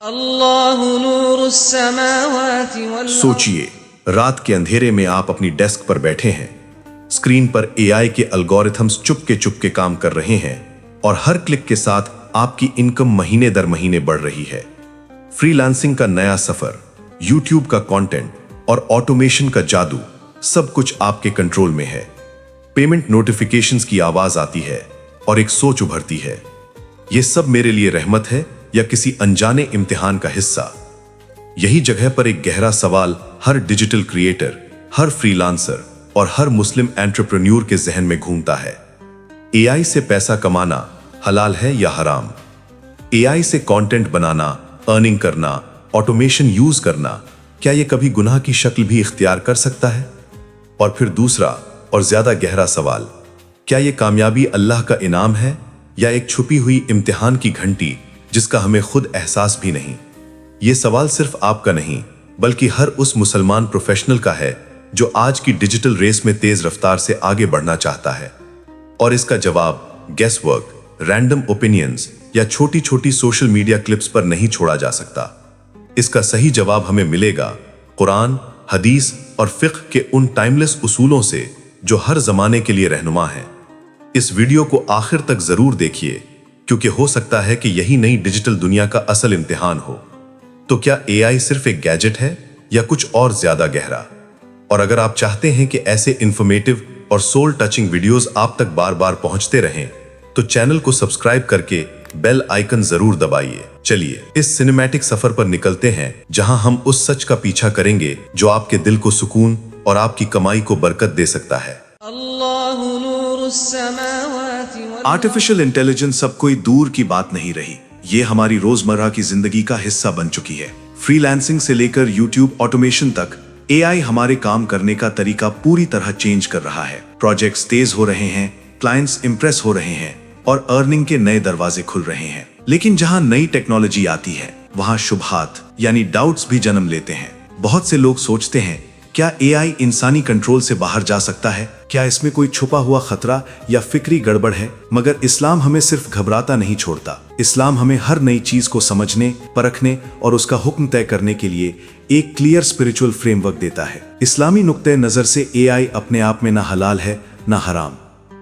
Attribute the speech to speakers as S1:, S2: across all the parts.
S1: اللہ نور السماوات والارض۔
S2: سوچئے، رات کے اندھیرے میں آپ اپنی ڈیسک پر بیٹھے ہیں، اسکرین پر اے آئی کے الگورتھمز چپ کے کام کر رہے ہیں اور ہر کلک کے ساتھ آپ کی انکم مہینے در مہینے بڑھ رہی ہے۔ فری لانسنگ کا نیا سفر، یوٹیوب کا کانٹینٹ اور آٹومیشن کا جادو، سب کچھ آپ کے کنٹرول میں ہے۔ پیمنٹ نوٹیفیکیشنز کی آواز آتی ہے اور ایک سوچ ابھرتی ہے، یہ سب میرے لیے رحمت ہے یا کسی انجانے امتحان کا حصہ؟ یہی جگہ پر ایک گہرا سوال ہر ڈیجیٹل کریئٹر، ہر فری لانسر اور ہر مسلم انٹرپرینیور کے ذہن میں گھومتا ہے۔ اے آئی سے پیسہ کمانا حلال ہے یا حرام؟ اے آئی سے کانٹینٹ بنانا، ارننگ کرنا، آٹومیشن یوز کرنا، کیا یہ کبھی گناہ کی شکل بھی اختیار کر سکتا ہے؟ اور پھر دوسرا اور زیادہ گہرا سوال، کیا یہ کامیابی اللہ کا انعام ہے یا ایک چھپی ہوئی امتحان کی گھنٹی جس کا ہمیں خود احساس بھی نہیں؟ یہ سوال صرف آپ کا نہیں بلکہ ہر اس مسلمان پروفیشنل کا ہے جو آج کی ڈیجیٹل ریس میں تیز رفتار سے آگے بڑھنا چاہتا ہے، اور اس کا جواب گیس ورک، رینڈم اوپینینز یا چھوٹی چھوٹی سوشل میڈیا کلپس پر نہیں چھوڑا جا سکتا۔ اس کا صحیح جواب ہمیں ملے گا قرآن، حدیث اور فقہ کے ان ٹائملیس اصولوں سے جو ہر زمانے کے لیے رہنما ہیں۔ اس ویڈیو کو آخر تک ضرور دیکھیے، کیونکہ ہو سکتا ہے کہ یہی نئی ڈیجیٹل دنیا کا اصل امتحان ہو۔ تو کیا اے آئی صرف ایک گیجٹ ہے یا کچھ اور زیادہ گہرا؟ اور اگر آپ چاہتے ہیں کہ ایسے انفارمیٹیو اور سول ٹچنگ ویڈیوز آپ تک بار بار پہنچتے رہیں تو چینل کو سبسکرائب کر کے بیل آئیکن ضرور دبائیے۔ چلیے اس سینیمیٹک سفر پر نکلتے ہیں جہاں ہم اس سچ کا پیچھا کریں گے جو آپ کے دل کو سکون اور آپ کی کمائی کو برکت دے سکتا ہے۔
S1: اللہ نور السماوات والارض۔
S2: آرٹیفیشل انٹیلیجنس اب کوئی دور کی بات نہیں رہی، یہ ہماری روزمرہ کی زندگی کا حصہ بن چکی ہے۔ فری لانسنگ سے لے کر یوٹیوب آٹومیشن تک، اے آئی ہمارے کام کرنے کا طریقہ پوری طرح چینج کر رہا ہے۔ پروجیکٹس تیز ہو رہے ہیں، کلائنٹس امپریس ہو رہے ہیں اور ارننگ کے نئے دروازے کھل رہے ہیں۔ لیکن جہاں نئی ٹیکنالوجی آتی ہے وہاں شبہات یعنی ڈاؤٹس بھی جنم لیتے ہیں۔ بہت سے لوگ سوچتے ہیں، کیا اے آئی انسانی کنٹرول سے باہر جا سکتا ہے؟ کیا اس میں کوئی چھپا ہوا خطرہ یا فکری گڑبڑ ہے؟ مگر اسلام ہمیں صرف گھبراتا نہیں چھوڑتا۔ اسلام ہمیں ہر نئی چیز کو سمجھنے، پرکھنے اور اس کا حکم طے کرنے کے لیے ایک کلیئر اسپرچول فریم ورک دیتا ہے۔ اسلامی نقطۂ نظر سے اے آئی اپنے آپ میں نہ حلال ہے نہ حرام،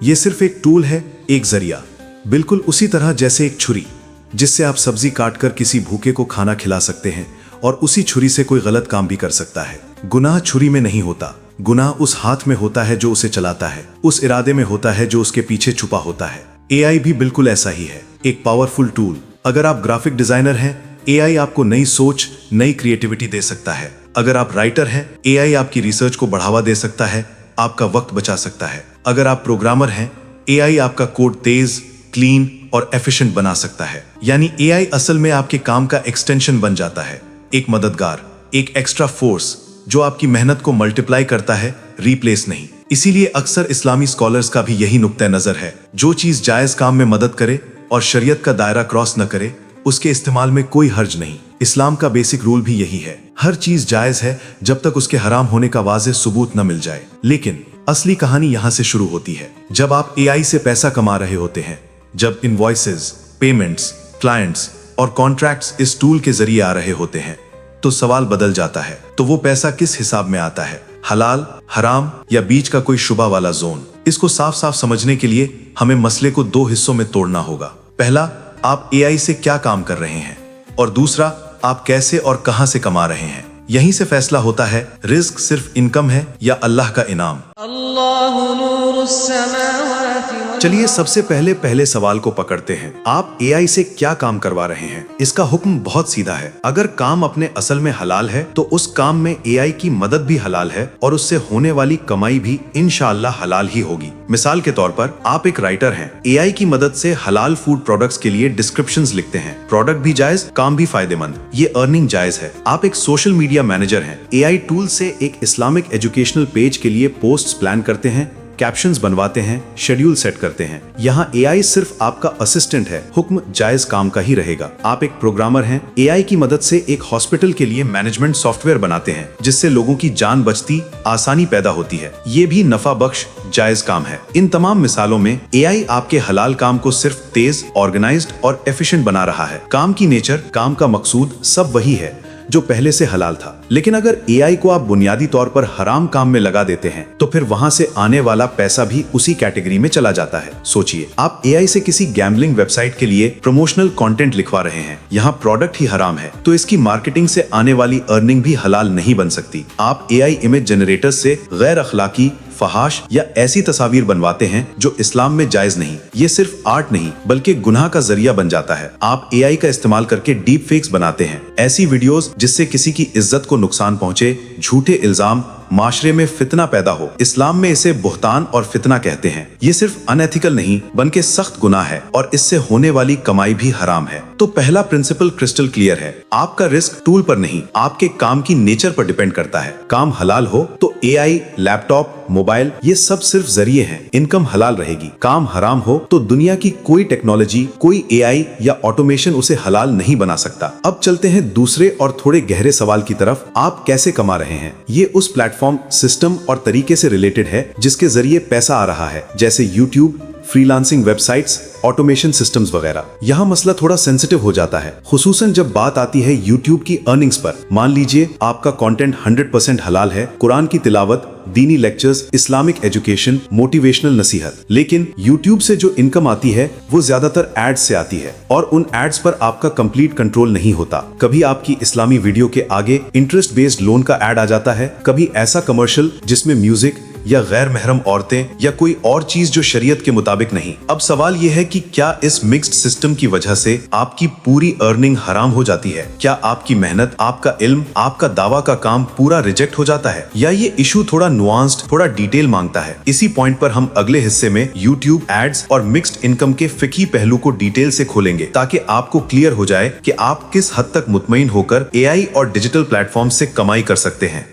S2: یہ صرف ایک ٹول ہے، ایک ذریعہ، بالکل اسی طرح جیسے ایک چھری جس سے آپ سبزی کاٹ کر کسی بھوکے کو کھانا کھلا سکتے ہیں، اور اسی چھری سے کوئی غلط کام بھی کر سکتا ہے۔ گناہ چھری میں نہیں ہوتا، گناہ اس ہاتھ میں ہوتا ہے جو اسے چلاتا ہے، اس ارادے میں ہوتا ہے جو اس کے پیچھے چھپا ہوتا ہے۔ اے آئی بھی بالکل ایسا ہی ہے، ایک پاورفل ٹول۔ اگر آپ گرافک ڈیزائنر ہیں، اے آئی آپ کو نئی سوچ، نئی کریٹیوٹی دے سکتا ہے۔ اگر آپ رائٹر ہیں، اے آئی آپ کی ریسرچ کو بڑھاوا دے سکتا ہے، آپ کا وقت بچا سکتا ہے۔ اگر آپ پروگرامر ہیں، اے آئی آپ کا کوڈ تیز، کلین اور ایفیشنٹ بنا سکتا ہے۔ یعنی اے آئی اصل میں آپ کے کام کا ایکسٹینشن بن جاتا ہے، ایک مددگار، ایک ایکسٹرا فورس جو آپ کی محنت کو ملٹیپلائی کرتا ہے، ریپلیس نہیں۔ اسی لیے اکثر اسلامی اسکالرز کا بھی یہی نقطہ نظر ہے، جو چیز جائز کام میں مدد کرے اور شریعت کا دائرہ کراس نہ کرے، اس کے استعمال میں کوئی حرج نہیں۔ اسلام کا بیسک رول بھی یہی ہے، ہر چیز جائز ہے جب تک اس کے حرام ہونے کا واضح ثبوت نہ مل جائے۔ لیکن اصلی کہانی یہاں سے شروع ہوتی ہے، جب آپ اے آئی سے پیسہ کما رہے ہوتے ہیں، جب انوائسز، پیمنٹس، کلائنٹس اور کانٹریکٹس اس ٹول کے ذریعے آ رہے ہوتے ہیں، تو سوال بدل جاتا ہے۔ تو وہ پیسہ کس حساب میں آتا ہے؟ حلال، حرام یا بیچ کا کوئی شبہ والا زون؟ اس کو صاف صاف سمجھنے کے لیے ہمیں مسئلے کو دو حصوں میں توڑنا ہوگا۔ پہلا، آپ اے آئی سے کیا کام کر رہے ہیں، اور دوسرا، آپ کیسے اور کہاں سے کما رہے ہیں۔ یہیں سے فیصلہ ہوتا ہے رزق صرف انکم ہے یا اللہ کا انعام۔
S1: اللہ نور السماوات والارض۔
S2: چلیے سب سے پہلے سوال کو پکڑتے ہیں، آپ اے آئی سے کیا کام کروا رہے ہیں؟ اس کا حکم بہت سیدھا ہے، اگر کام اپنے اصل میں حلال ہے تو اس کام میں اے آئی کی مدد بھی حلال ہے اور اس سے ہونے والی کمائی بھی انشاءاللہ حلال ہی ہوگی۔ مثال کے طور پر، آپ ایک رائٹر ہیں، اے آئی کی مدد سے حلال فوڈ پروڈکٹس کے لیے ڈسکرپشنز لکھتے ہیں، پروڈکٹ بھی جائز، کام بھی فائدہ مند، یہ ارننگ جائز ہے۔ آپ ایک سوشل میڈیا مینیجر ہیں، اے آئی ٹول سے ایک اسلامک ایجوکیشنل پیج کے لیے پوسٹس پلان کرتے ہیں،
S3: कैप्शंस बनवाते हैं, शेड्यूल सेट करते हैं। यहाँ एआई सिर्फ आपका असिस्टेंट है, हुक्म जायज काम का ही रहेगा। आप एक प्रोग्रामर हैं, एआई की मदद से एक हॉस्पिटल के लिए मैनेजमेंट सॉफ्टवेयर बनाते हैं जिससे लोगों की जान बचती, आसानी पैदा होती है। ये भी नफा बख्श जायज काम है। इन तमाम मिसालों में एआई आपके हलाल काम को सिर्फ तेज, ऑर्गेनाइज्ड और एफिशिएंट बना रहा है। काम की नेचर, काम का मकसूद सब वही है जो पहले से हलाल था। लेकिन अगर एआई को आप बुनियादी तौर पर हराम काम में लगा देते हैं तो फिर वहां से आने वाला पैसा भी उसी कैटेगरी में चला जाता है। सोचिए, आप एआई से किसी गैम्बलिंग वेबसाइट के लिए प्रमोशनल कंटेंट लिखवा रहे हैं, यहाँ प्रोडक्ट ही हराम है, तो इसकी मार्केटिंग से आने वाली अर्निंग भी हलाल नहीं बन सकती। आप एआई इमेज जनरेटर्स से गैर अखलाकी, फहाश या ऐसी तस्वीर बनवाते हैं जो इस्लाम में जायज नहीं। ये सिर्फ आर्ट नहीं बल्कि गुनाह का जरिया बन जाता है। आप एआई का इस्तेमाल करके डीप फेक्स बनाते हैं, ऐसी वीडियोस जिससे किसी की इज्जत को नुकसान पहुंचे, झूठे इल्जाम, माशरे में फितना पैदा हो। इस्लाम में इसे बुहतान और फितना कहते हैं। ये सिर्फ अनएथिकल नहीं बल्कि सख्त गुनाह है और इससे होने वाली कमाई भी हराम है। तो पहला प्रिंसिपल क्रिस्टल क्लियर है, आपका रिस्क टूल पर नहीं, आपके काम की नेचर पर डिपेंड करता है। काम हलाल हो तो एआई, लैपटॉप, मोबाइल ये सब सिर्फ जरिए हैं, इनकम हलाल रहेगी। काम हराम हो तो दुनिया की कोई टेक्नोलॉजी, कोई एआई या ऑटोमेशन उसे हलाल नहीं बना सकता। अब चलते हैं दूसरे और थोड़े गहरे सवाल की तरफ, आप कैसे कमा रहे हैं? ये उस प्लेटफॉर्म, सिस्टम और तरीके से रिलेटेड है जिसके जरिए पैसा आ रहा है, जैसे YouTube, freelancing websites, automation systems वगैरह। यहाँ मसला थोड़ा सेंसिटिव हो जाता है, खुसूसन जब बात आती है यूट्यूब की अर्निंग्स पर। मान लीजिए आपका कंटेंट 100% हलाल है, कुरान की तिलावत, दीनी लेक्चर्स, इस्लामिक एजुकेशन, मोटिवेशनल नसीहत, लेकिन यूट्यूब से जो इनकम आती है वो ज्यादातर एड्स से आती है और उन एड्स पर आपका कंप्लीट कंट्रोल नहीं होता। कभी आपकी इस्लामी वीडियो के आगे इंटरेस्ट बेस्ड लोन का एड आ जाता है, कभी ऐसा कमर्शियल जिसमें म्यूजिक या गैर महरम औरतें या कोई और चीज जो शरीयत के मुताबिक नहीं। अब सवाल यह है कि क्या इस मिक्स्ड सिस्टम की वजह से आपकी पूरी अर्निंग हराम हो जाती है? क्या आपकी मेहनत, आपका इल्म, आपका दावा का काम पूरा रिजेक्ट हो जाता है, या ये इशू थोड़ा नुआंस्ड, थोड़ा डिटेल मांगता है? इसी पॉइंट पर हम अगले हिस्से में यूट्यूब एड्स और मिक्स्ड इनकम के फिकी पहलू को डिटेल से खोलेंगे ताकि आपको क्लियर हो जाए कि आप किस हद तक मुतमईन होकर एआई और डिजिटल प्लेटफॉर्म से कमाई कर सकते हैं।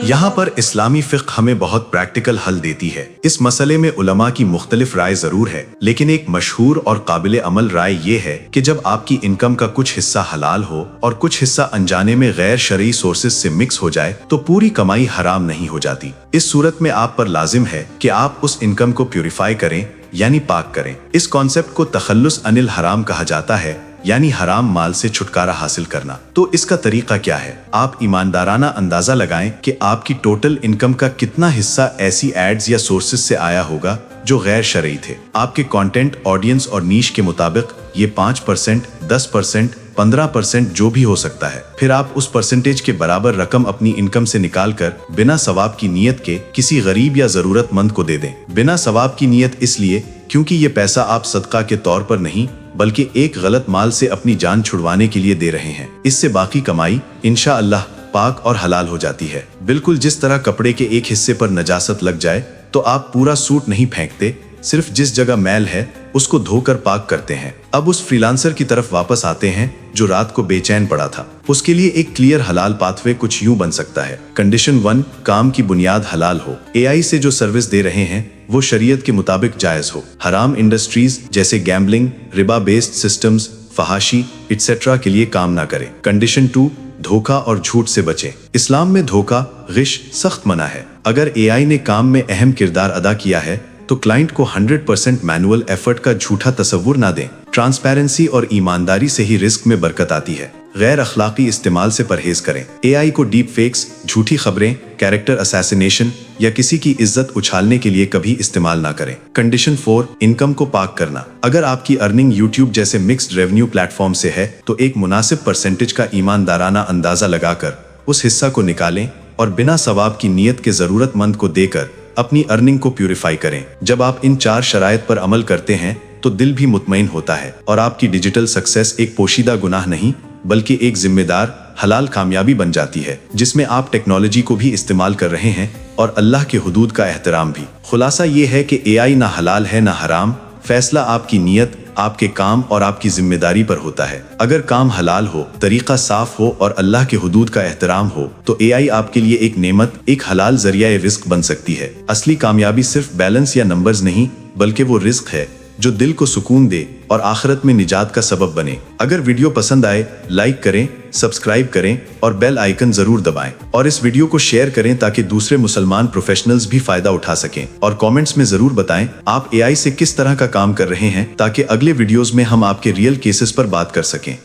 S3: यहाँ पर इस्लामी फिक्र हमें बहुत प्रैक्टिकल हल देती है। इस मसले में उलमा की मुख्तलिफ राय जरूर है, लेकिन एक मशहूर और काबिल अमल राय ये है कि जब आपकी इनकम का कुछ हिस्सा हलाल हो और कुछ हिस्सा अनजाने में गैर शरई सोर्सेज से मिक्स हो जाए तो पूरी कमाई हराम नहीं हो जाती। इस सूरत में आप पर लाजिम है कि आप उस इनकम को प्यूरिफाई करें, यानी पाक करें। इस कॉन्सेप्ट को तखल्लुस अनिल हराम कहा जाता है, यानी हराम माल से छुटकारा हासिल करना। तो इसका तरीका क्या है? आप ईमानदाराना अंदाजा लगाएं कि आपकी टोटल इनकम का कितना हिस्सा ऐसी एड्स या सोर्सेज से आया होगा जो गैर शरई थे। आपके कंटेंट, ऑडियंस और नीश के मुताबिक ये 5%, 10%, 15% जो भी हो सकता है। फिर आप उस परसेंटेज के बराबर रकम अपनी इनकम से निकाल कर बिना सवाब की नीयत के किसी गरीब या जरूरतमंद को दे दें। बिना सवाब की नीयत इसलिए क्योंकि ये पैसा आप सदका के तौर पर नहीं बल्कि एक गलत माल से अपनी जान छुड़वाने के लिए दे रहे हैं। इससे बाकी कमाई इंशाअल्लाह पाक और हलाल हो जाती है। बिल्कुल जिस तरह कपड़े के एक हिस्से पर नजासत लग जाए तो आप पूरा सूट नहीं फेंकते, सिर्फ जिस जगह मैल है उसको धोकर पाक करते हैं। अब उस फ्रीलांसर की तरफ वापस आते हैं जो रात को बेचैन पड़ा था। उसके लिए एक क्लियर हलाल पाथवे कुछ यूं बन सकता है। कंडीशन 1, काम की बुनियाद हलाल हो। एआई से जो सर्विस दे रहे हैं वो शरीयत के मुताबिक जायज हो। हराम इंडस्ट्रीज जैसे गैम्बलिंग, रिबा बेस्ड सिस्टम्स, फहाशी एटसेट्रा के लिए काम ना करें। कंडीशन 2, धोखा और झूठ से बचें। इस्लाम में धोखा, गिश सख्त मना है। अगर एआई ने काम में अहम किरदार अदा किया है तो क्लाइंट को 100% मैनुअल एफर्ट का झूठा तस्वुर ना दें। ट्रांसपेरेंसी और ईमानदारी से ही रिस्क में बरकत आती है। गैर अखलाकी इस्तेमाल से परहेज करें। एआई को डीप फेक्स, झूठी खबरें, कैरेक्टर असैसिनेशन या किसी की इज्जत उछालने के लिए कभी इस्तेमाल ना करें। कंडीशन 4, इनकम को पाक करना। अगर आपकी अर्निंग यूट्यूब जैसे मिक्स्ड रेवेन्यू प्लेटफॉर्म से है तो एक मुनासिब परसेंटेज का ईमानदाराना अंदाजा लगाकर उस हिस्सा को निकालें और बिना सवाब की नीयत के जरूरतमंद को देकर अपनी अर्निंग को प्यूरिफाई करें। जब आप इन 4 शराइत पर अमल करते हैं तो दिल भी मुतमईन होता है और आपकी डिजिटल सक्सेस एक पोशीदा गुनाह नहीं बल्कि एक जिम्मेदार हलाल कामयाबी बन जाती है जिसमें आप टेक्नोलॉजी को भी इस्तेमाल कर रहे हैं और अल्लाह के हुदूद का एहतराम भी। खुलासा ये है कि एआई ना हलाल है ना हराम, फैसला आपकी नीयत,
S2: آپ کے کام اور آپ کی ذمہ پر ہوتا ہے۔ اگر کام حلال ہو، طریقہ صاف ہو اور اللہ کے حدود کا احترام ہو تو اے آئی آپ کے لیے ایک نعمت، ایک حلال ذریعہ رزق بن سکتی ہے۔ اصلی کامیابی صرف بیلنس یا نمبرز نہیں بلکہ وہ رزق ہے جو دل کو سکون دے اور آخرت میں نجات کا سبب بنے۔ اگر ویڈیو پسند آئے لائک کریں، سبسکرائب کریں اور بیل آئیکن ضرور دبائیں، اور اس ویڈیو کو شیئر کریں تاکہ دوسرے مسلمان پروفیشنلز بھی فائدہ اٹھا سکیں۔ اور کامنٹس میں ضرور بتائیں آپ اے آئی سے کس طرح کا کام کر رہے ہیں تاکہ اگلے ویڈیوز میں ہم آپ کے ریئل کیسز پر بات کر سکیں۔